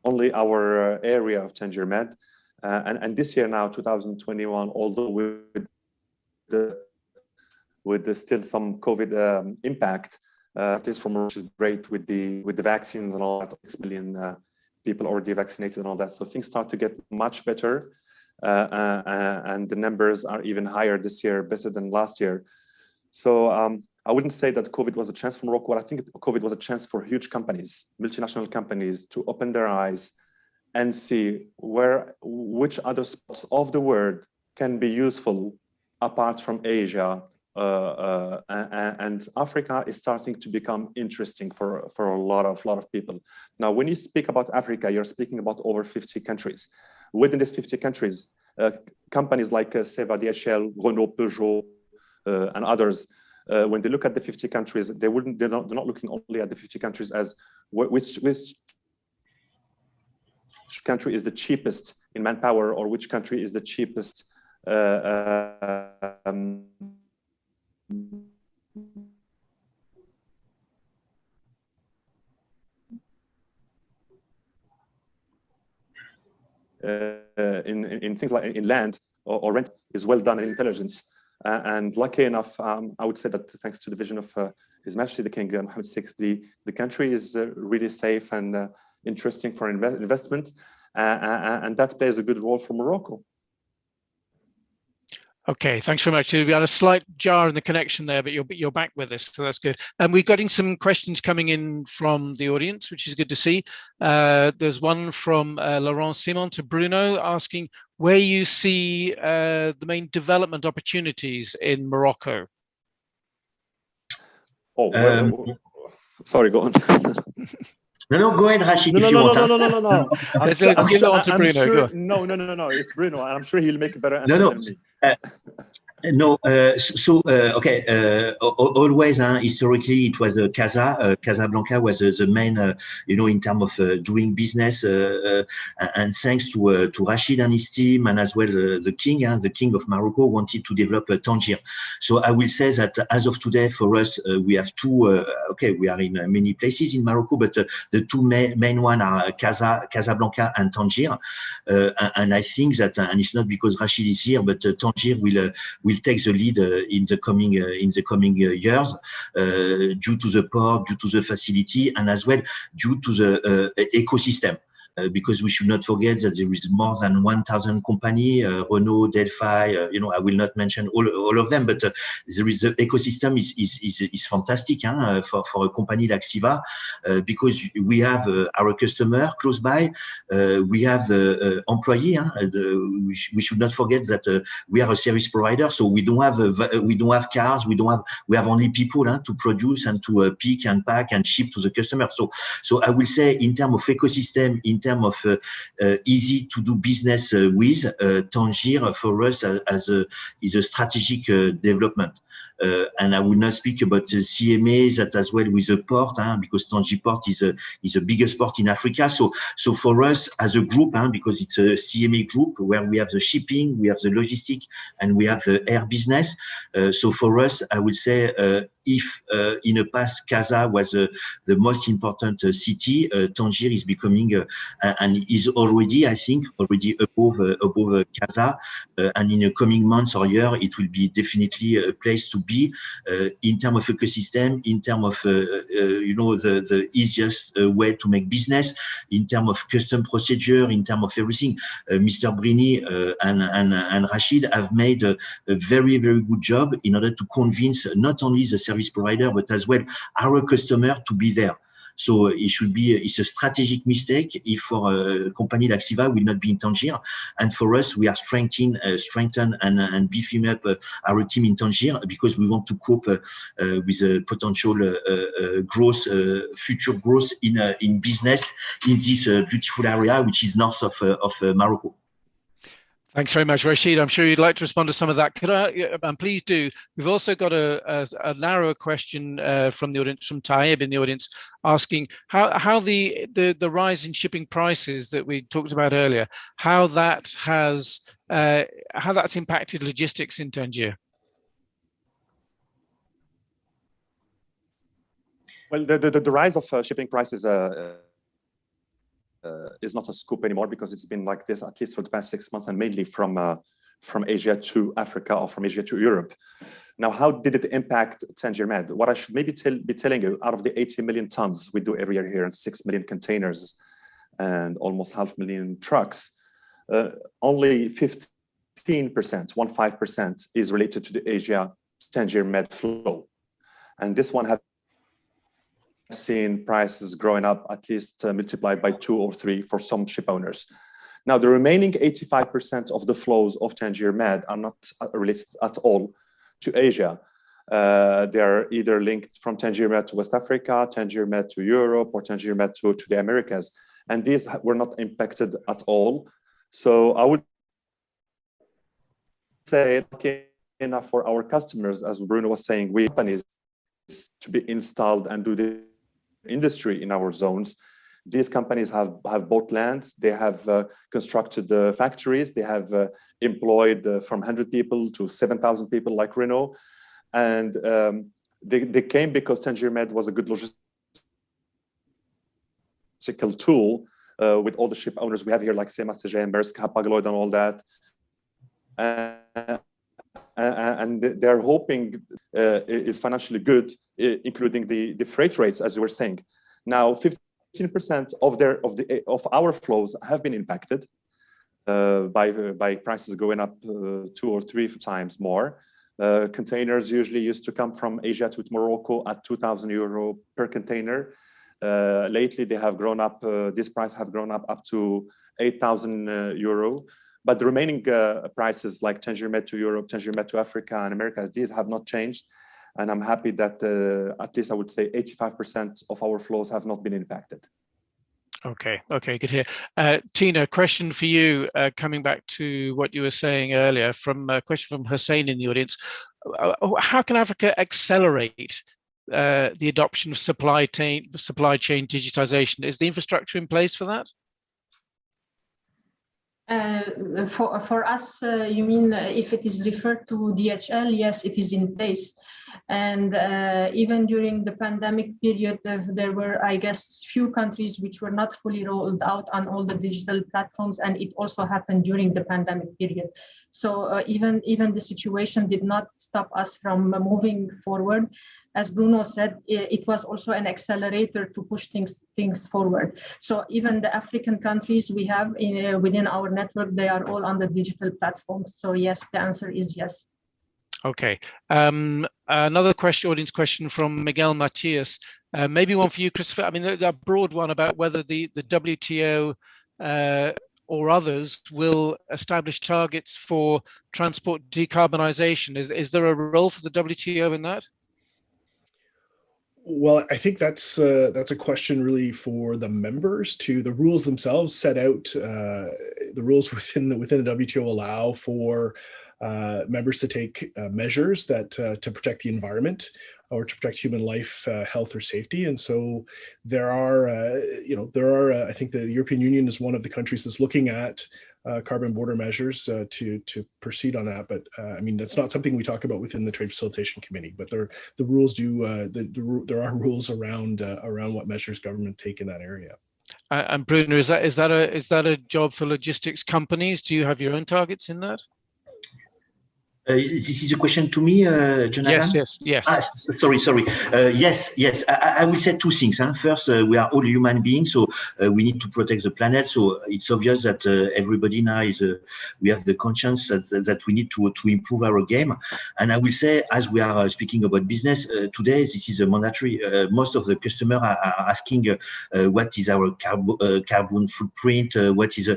only our area of Tanger Med. And this year now, 2021, although with still some COVID impact, this from which is great with the vaccines and all that, 6 million people already vaccinated and all that. So things start to get much better, and the numbers are even higher this year, better than last year. So I wouldn't say that COVID was a chance for Morocco. I think COVID was a chance for huge companies, multinational companies, to open their eyes and see which other spots of the world can be useful apart from Asia. And Africa is starting to become interesting for a lot of people. Now, when you speak about Africa, you're speaking about over 50 countries. Within these 50 countries, companies like CEVA, DHL, Renault, Peugeot, and others, when they look at the 50 countries, they're not looking only at the 50 countries as which country is the cheapest in manpower, or which country is the cheapest in things like in land or rent is well done in intelligence. And lucky enough, I would say that thanks to the vision of His Majesty the King Mohammed VI, the country is really safe and interesting for investment, and that plays a good role for Morocco. Okay, thanks very much. We had a slight jar in the connection there, but you're back with us, so that's good. And we're getting some questions coming in from the audience, which is good to see. There's one from Laurent Simon to Bruno asking where you see the main development opportunities in Morocco. Oh, sorry, go on. No, go ahead, Rachid. No. Give that one to Bruno. Sure, no. It's Bruno, and I'm sure he'll make a better answer than me. Okay. Always, historically, it was Casablanca was the main, in terms of doing business, and thanks to Rachid and his team, and as well the king of Morocco wanted to develop Tanger. So I will say that as of today, for us, we have two. We are in many places in Morocco, but the two main one are Casablanca and Tanger, and I think that, and it's not because Rachid is here, but Tanger will take the lead in the coming years, due to the port, due to the facility, and as well due to the ecosystem. because we should not forget that there is more than 1,000 companies, Renault, Delphi, I will not mention all of them, but there is the ecosystem is fantastic for a company like CEVA, because we have our customer close by, we have the employee. We should not forget that we are a service provider, so we don't have cars, we have only people to produce and to pick and pack and ship to the customer. So I will say, in terms of ecosystem, in terms of easy to do business with, Tanger for us is a strategic development. And I will not speak about the CMA, that as well with the port, because Tanger Port is the biggest port in Africa. So for us as a group, because it's a CMA group where we have the shipping, we have the logistic, and we have the air business. So for us, I would say, if in the past Casa was the most important city, Tanger is becoming and is already, I think, above Casa, and in the coming months or year, it will be definitely a place to be in terms of ecosystem, in terms of the easiest way to make business, in terms of custom procedure, in terms of everything. Mr. Brini and Rachid have made a very, very good job in order to convince not only the service provider, but as well our customer to be there. So it's a strategic mistake if for a company like CEVA will not be in Tanger. And for us, we are strengthen and beefing up our team in Tanger, because we want to cope with a potential growth, future growth in business in this beautiful area, which is north of Morocco. Thanks very much, Rachid. I'm sure you'd like to respond to some of that. Could I, and please do. We've also got a narrower question from the audience, from Taib in the audience, asking how the rise in shipping prices that we talked about earlier, how that's impacted logistics in Tanger. Well, the rise of shipping prices is not a scoop anymore, because it's been like this at least for the past 6 months, and mainly from Asia to Africa or from Asia to Europe. Now, how did it impact Tanger Med? What I should maybe be telling you, out of the 80 million tons we do every year here, and 6 million containers and almost 500,000 trucks, only 15% is related to the Asia Tanger Med flow. And this one has seen prices growing up at least multiplied by 2 or 3 for some ship owners. Now, the remaining 85% of the flows of Tanger Med are not related at all to Asia. They are either linked from Tanger Med to West Africa, Tanger Med to Europe, or Tanger Med to the Americas. And these were not impacted at all. So I would say, okay, enough for our customers, as Bruno was saying, we companies to be installed and do the industry in our zones. These companies have bought land, they have constructed the factories, they have employed from 100 people to 7,000 people like Renault. And they came because Tanger Med was a good logistical tool with all the ship owners we have here, like CMA, CGM, Maersk, Hapag-Lloyd, and all that. And they're hoping is financially good, including the freight rates, as you were saying. Now, 15% of our flows have been impacted by prices going up 2 or 3 times more. Containers usually used to come from Asia to Morocco at €2,000 per container. Lately, they have grown up. This price have grown up to €8,000. But the remaining prices, like Tanger Med to Europe, Tanger Med to Africa and America, these have not changed. And I'm happy that at least I would say 85% of our flows have not been impacted. Okay, good to hear. Tina, question for you, coming back to what you were saying earlier, from a question from Hussein in the audience. How can Africa accelerate the adoption of supply chain digitization? Is the infrastructure in place for that? For us, you mean if it is referred to DHL? Yes, it is in place. And even during the pandemic period, there were, I guess, few countries which were not fully rolled out on all the digital platforms, and it also happened during the pandemic period. So even the situation did not stop us from moving forward. as Bruno said, it was also an accelerator to push things forward. So even the African countries we have within our network, they are all on the digital platforms. So yes, the answer is yes. Okay. Another audience question from Miguel Matias. Maybe one for you, Christopher. I mean, a broad one about whether the WTO or others will establish targets for transport decarbonization. Is there a role for the WTO in that? Well, I think that's a question really for the members. The rules themselves set out the rules within the WTO allow for members to take measures that to protect the environment or to protect human life, health, or safety. And so there are, I think the European Union is one of the countries that's looking at carbon border measures to proceed on that. But I mean, that's not something we talk about within the Trade Facilitation Committee. But the rules do there are rules around what measures government take in that area. And Bruno, is that a job for logistics companies? Do you have your own targets in that? This is a question to me, Jonathan? Yes. Sorry. Yes. I will say two things. First, we are all human beings, so we need to protect the planet. So it's obvious that everybody now we have the conscience that we need to improve our game. And I will say, as we are speaking about business today, this is a mandatory. Most of the customers are asking what is our carbon footprint, what is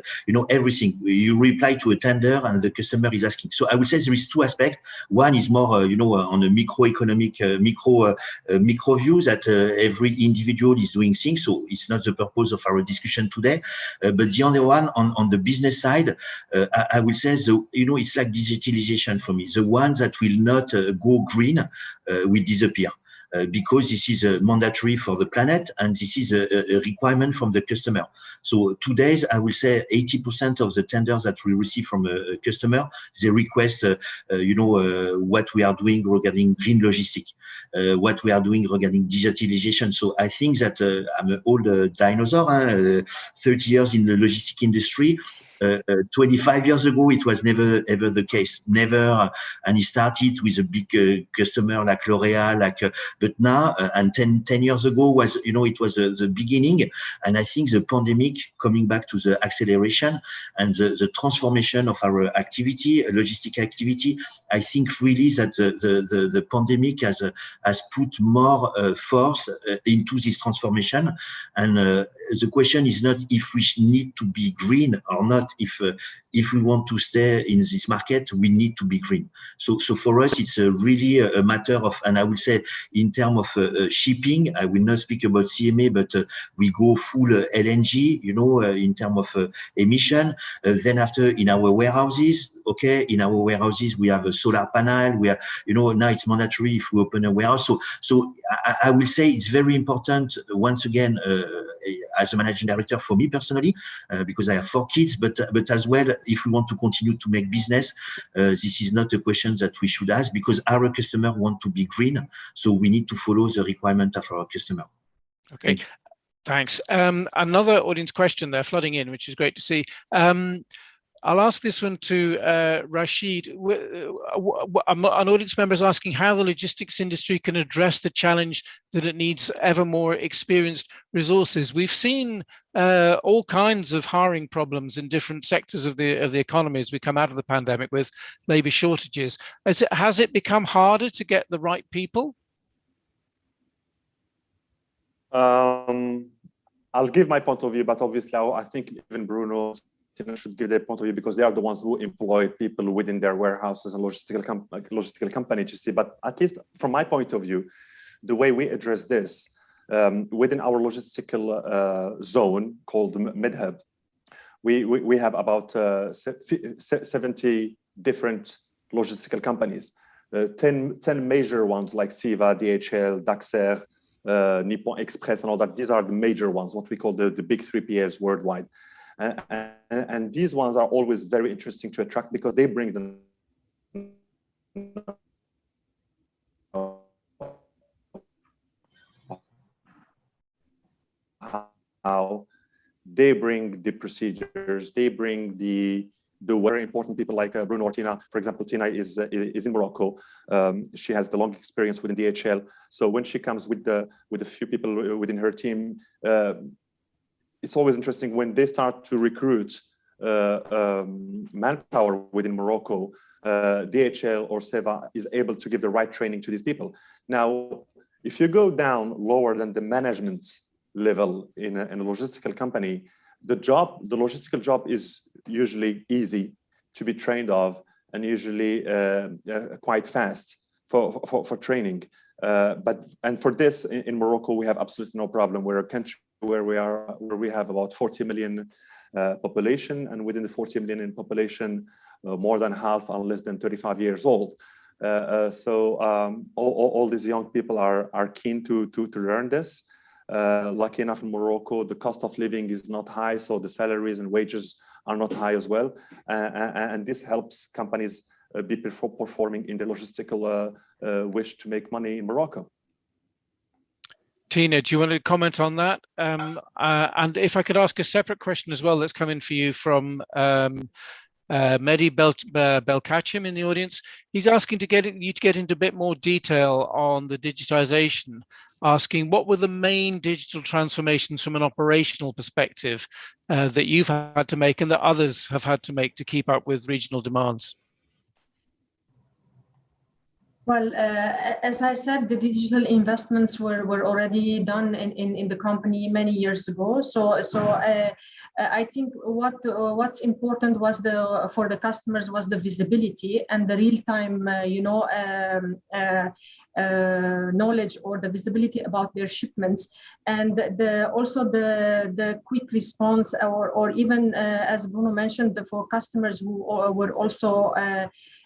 everything. You reply to a tender, and the customer is asking. So I will say there is two aspects. One is more, on a microeconomic, micro view that every individual is doing things. So it's not the purpose of our discussion today. But the other one on the business side, I will say, it's like digitalization for me. The ones that will not go green will disappear. Because this is mandatory for the planet and this is a requirement from the customer. So today, I will say 80% of the tenders that we receive from a customer, they request, what we are doing regarding green logistics, what we are doing regarding digitalization. So I think that I'm an old dinosaur, 30 years in the logistic industry. 25 years ago, it was never ever the case. Never, and it started with a big customer like L'Oréal, but now and 10 years ago was, it was the beginning. And I think the pandemic coming back to the acceleration and the transformation of our activity, logistic activity. I think really that the pandemic has put more force into this transformation. And the question is not if we need to be green or not. If we want to stay in this market, we need to be green. So for us, it's really a matter of, and I would say in terms of shipping, I will not speak about CMA, but we go full LNG, in terms of emission. Then after in our warehouses, in our warehouses, we have a solar panel. We are, now it's mandatory if we open a warehouse. So I will say it's very important, once again, as a managing director for me personally, because I have 4 kids, but as well, if we want to continue to make business, this is not a question that we should ask because our customer want to be green. So we need to follow the requirement of our customer. Okay, thanks. Another audience question there flooding in, which is great to see. I'll ask this one to Rachid. An audience member is asking how the logistics industry can address the challenge that it needs ever more experienced resources. We've seen all kinds of hiring problems in different sectors of the economy as we come out of the pandemic with labor shortages. Has it become harder to get the right people? I'll give my point of view, but obviously I think even Bruno should give their point of view because they are the ones who employ people within their warehouses and logistical company to see. But at least from my point of view, the way we address this within our logistical zone called MEDHUB, we have about 70 different logistical companies, 10 major ones like CEVA, DHL, Daxer, Nippon Express, and all that. These are the major ones, what we call the big 3PLs worldwide. And these ones are always very interesting to attract because they bring them how they bring the procedures, they bring the the very important people like Bruno or Tina. For example, Tina is in Morocco. She has the long experience within DHL. So when she comes with a few people within her team, it's always interesting when they start to recruit manpower within Morocco. DHL or CEVA is able to give the right training to these people. Now, if you go down lower than the management level in a logistical company, the logistical job is usually easy to be trained of and usually quite fast for training. And for this in Morocco, we have absolutely no problem. We're a country where we have about 40 million population, and within the 40 million in population, more than half are less than 35 years old. So all these young people are keen to learn this. Lucky enough in Morocco, the cost of living is not high, so the salaries and wages are not high as well. And this helps companies be performing in the logistical wish to make money in Morocco. Tina, do you want to comment on that? And if I could ask a separate question as well that's come in for you from Mehdi Belkacem in the audience. He's asking you to get into a bit more detail on the digitization, asking what were the main digital transformations from an operational perspective that you've had to make and that others have had to make to keep up with regional demands? Well, as I said, the digital investments were already done in the company many years ago. So I think what's important was for the customers was the visibility and the real-time, knowledge or the visibility about their shipments, and also the quick response, or even as Bruno mentioned, for customers who were also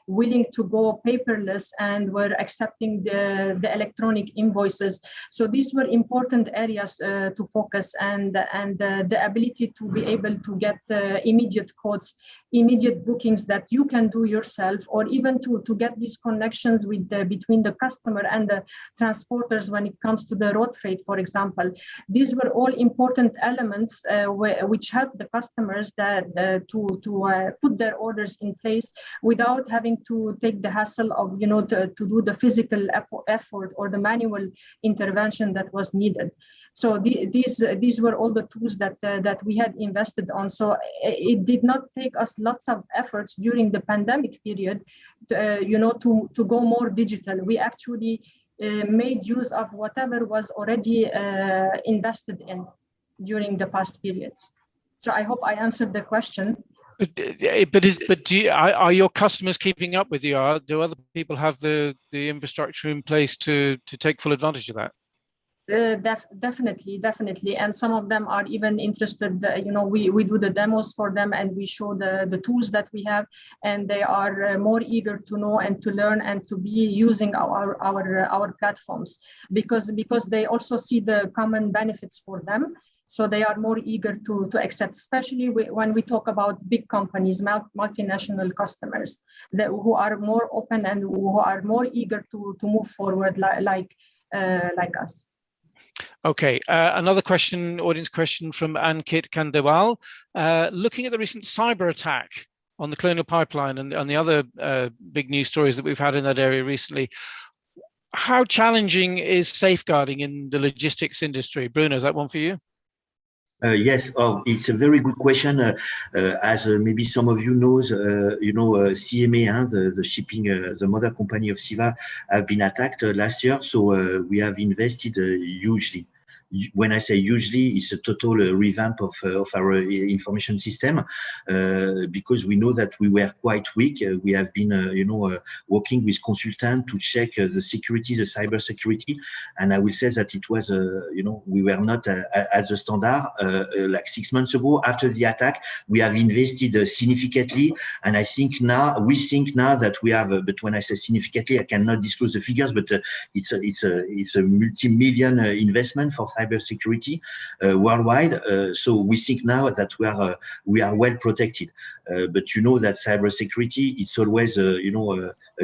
willing to go paperless and were accepting the electronic invoices. So these were important areas to focus, and the ability to be able to get immediate quotes, immediate bookings that you can do yourself, or even to get these connections with between the customer and the transporters when it comes to the road freight, for example. These were all important elements which help the customers to put their orders in place without having to take the hassle of to do the physical effort or the manual intervention that was needed. So these were all the tools that we had invested on. So it did not take us lots of efforts during the pandemic period to go more digital. We actually made use of whatever was already invested in during the past periods. So I hope I answered the question. But are your customers keeping up with you? Do other people have the infrastructure in place to take full advantage of that? Definitely, and some of them are even interested. We do the demos for them, and we show the tools that we have, and they are more eager to know and to learn and to be using our platforms because they also see the common benefits for them. So they are more eager to accept, especially when we talk about big companies, multinational customers who are more open and who are more eager to move forward like us. Okay, another question, audience question from Ankit Kandewal. Looking at the recent cyber attack on the Colonial Pipeline and the other big news stories that we've had in that area recently, how challenging is safeguarding in the logistics industry? Bruno, is that one for you? Yes, it's a very good question. As maybe some of you knows, CMA, the shipping, the mother company of CEVA, have been attacked last year. So we have invested hugely. When I say hugely, it's a total revamp of our information system because we know that we were quite weak. We have been, working with consultants to check the security, the cyber security, and I will say that it was, we were not at the standard like 6 months ago. After the attack, we have invested significantly, and we think now that we have. But when I say significantly, I cannot disclose the figures, but it's a multi-million investment for cybersecurity worldwide. So we think now that we are well protected. But that cybersecurity, it's always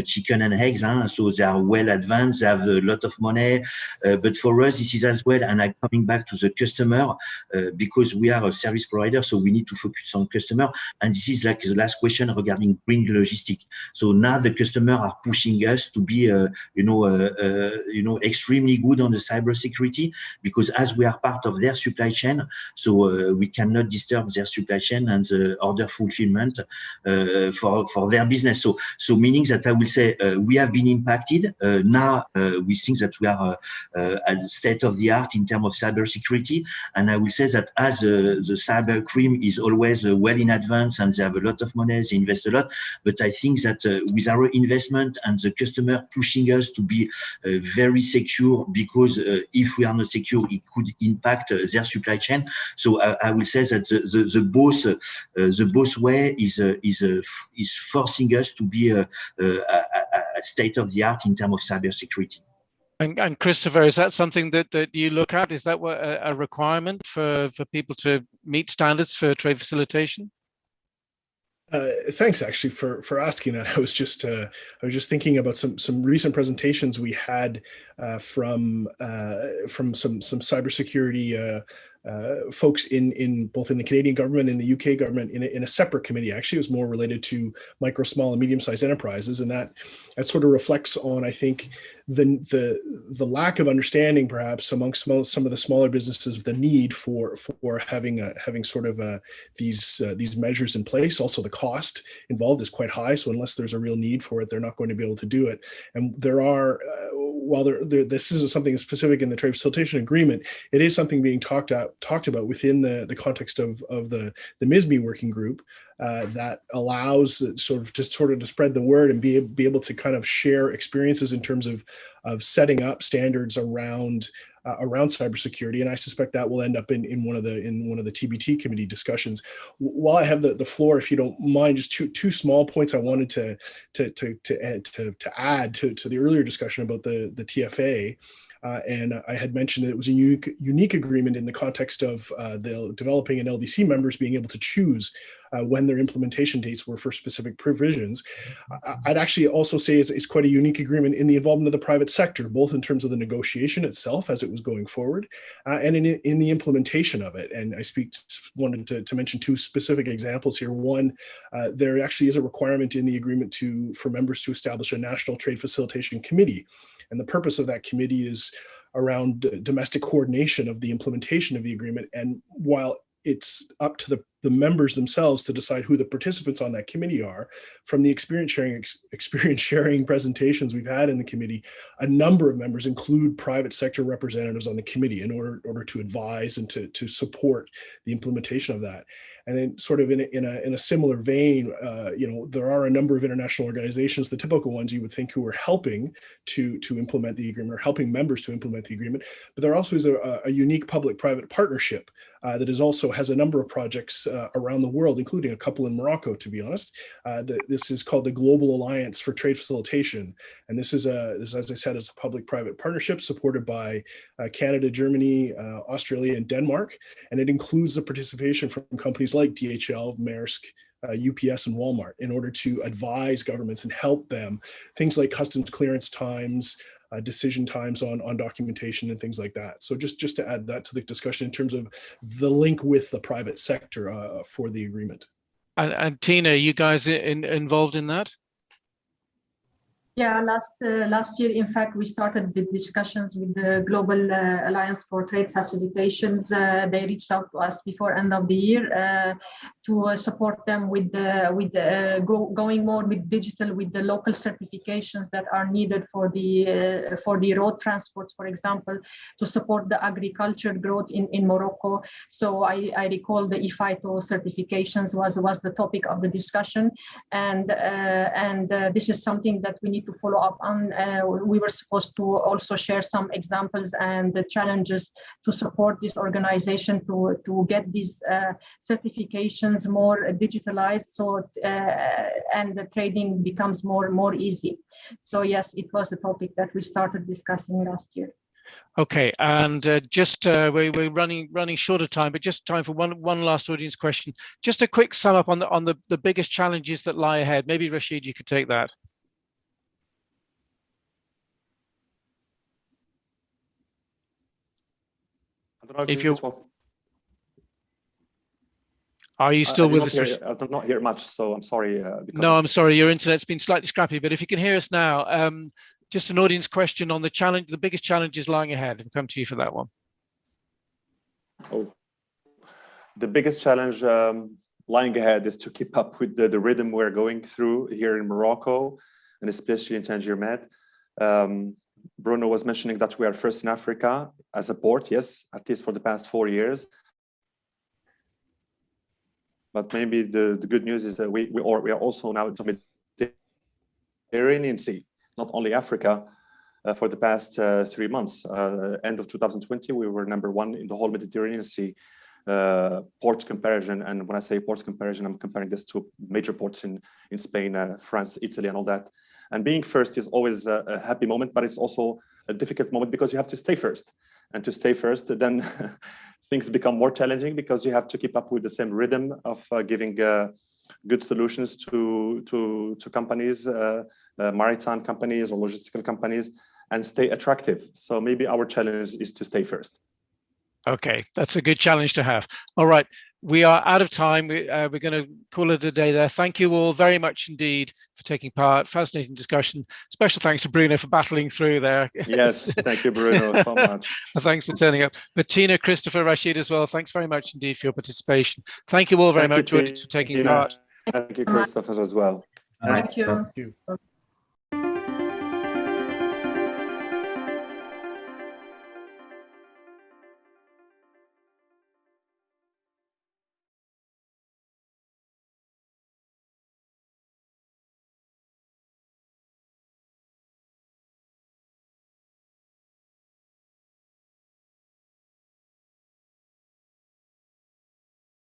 chicken and eggs, so they are well advanced, they have a lot of money, but for us this is as well, and I'm coming back to the customer, because we are a service provider, so we need to focus on customer, and this is like the last question regarding green logistics. So now the customer are pushing us to be extremely good on the cybersecurity, because as we are part of their supply chain, so we cannot disturb their supply chain and the order fulfillment for their business. So meaning that I will say we have been impacted. Now we think that we are at the state of the art in terms of cybersecurity, and I will say that as the cyber crime is always well in advance and they have a lot of money, they invest a lot, but I think that with our investment and the customer pushing us to be very secure, because if we are not secure, it could impact their supply chain. So I will say that the both way is forcing us to be a state of the art in terms of cybersecurity. And Christopher, is that something that you look at? Is that a requirement for people to meet standards for trade facilitation? Thanks, actually, for asking that. I was just thinking about some recent presentations we had from some cybersecurity folks in both in the Canadian government and the UK government in a separate committee. Actually, it was more related to micro, small, and medium-sized enterprises, and that sort of reflects on, I think, the lack of understanding, perhaps, amongst some of the smaller businesses, the need for having sort of these measures in place. Also, the cost involved is quite high, so unless there's a real need for it, they're not going to be able to do it. And there are, while this isn't something specific in the trade facilitation agreement, it is something being talked about within the context of the MEDHUB working group that allows sort of to spread the word and be able to kind of share experiences in terms of setting up standards around cybersecurity, and I suspect that will end up in one of the TBT committee discussions. While I have the floor, if you don't mind, just two small points I wanted to add to the earlier discussion about the TFA. And I had mentioned that it was a unique agreement in the context of the developing and LDC members being able to choose when their implementation dates were for specific provisions. I'd actually also say it's quite a unique agreement in the involvement of the private sector, both in terms of the negotiation itself as it was going forward, and in the implementation of it. And I wanted to mention two specific examples here. One, there actually is a requirement in the agreement for members to establish a National Trade Facilitation Committee. And the purpose of that committee is around domestic coordination of the implementation of the agreement. And while it's up to the members themselves to decide who the participants on that committee are, from the experience sharing presentations we've had in the committee, a number of members include private sector representatives on the committee in order to advise and to support the implementation of that. And then, sort of in a similar vein, there are a number of international organizations, the typical ones you would think, who are helping to implement the agreement or helping members to implement the agreement. But there also is a unique public-private partnership that has a number of projects around the world, including a couple in Morocco, to be honest. This is called the Global Alliance for Trade Facilitation, and this, as I said, is a public-private partnership supported by Canada, Germany, Australia, and Denmark, and it includes the participation from companies like DHL, Maersk, UPS, and Walmart in order to advise governments and help them things like customs clearance times, decision times on documentation and things like that. So just to add that to the discussion in terms of the link with the private sector for the agreement. And Tina, you guys involved in that? Yeah, last year, in fact, we started the discussions with the Global Alliance for Trade Facilitations. They reached out to us before end of the year to support them with going more with digital, with the local certifications that are needed for the road transports, for example, to support the agriculture growth in Morocco. So I recall the IFITO certifications was the topic of the discussion, and this is something that we need to follow up on. We were supposed to also share some examples and the challenges to support this organization to get these certifications more digitalized, so and the trading becomes more easy. So yes, it was a topic that we started discussing last year. Okay, and we're running short of time, but just time for one last audience question. Just a quick sum up on the biggest challenges that lie ahead. Maybe Rachid, you could take that. If you are you still with us? I did not hear much, so I'm sorry. No, I'm sorry. Your internet's been slightly scrappy, but if you can hear us now, just an audience question on the challenge, the biggest challenges lying ahead. I'll come to you for that one. Oh, the biggest challenge lying ahead is to keep up with the rhythm we're going through here in Morocco, and especially in Tanger Med. Bruno was mentioning that we are first in Africa as a port, yes, at least for the past 4 years. But maybe the good news is that we are also now in the Mediterranean Sea, not only Africa. For the past 3 months, end of 2020, we were #1 in the whole Mediterranean Sea port comparison. And when I say port comparison, I'm comparing this to major ports in Spain, France, Italy, and all that. And being first is always a happy moment, but it's also a difficult moment because you have to stay first. And to stay first, then things become more challenging because you have to keep up with the same rhythm of giving good solutions to companies, maritime companies or logistical companies, and stay attractive. So maybe our challenge is to stay first. Okay, that's a good challenge to have. All right, we are out of time. We're going to call it a day there. Thank you all very much indeed for taking part. Fascinating discussion. Special thanks to Bruno for battling through there. Yes, thank you, Bruno, so much. Thanks for turning up. Bettina, Christopher, Rachid as well. Thanks very much indeed for your participation. Thank you all very much for taking part. Thank you, Christopher, as well. Thank you. Thank you.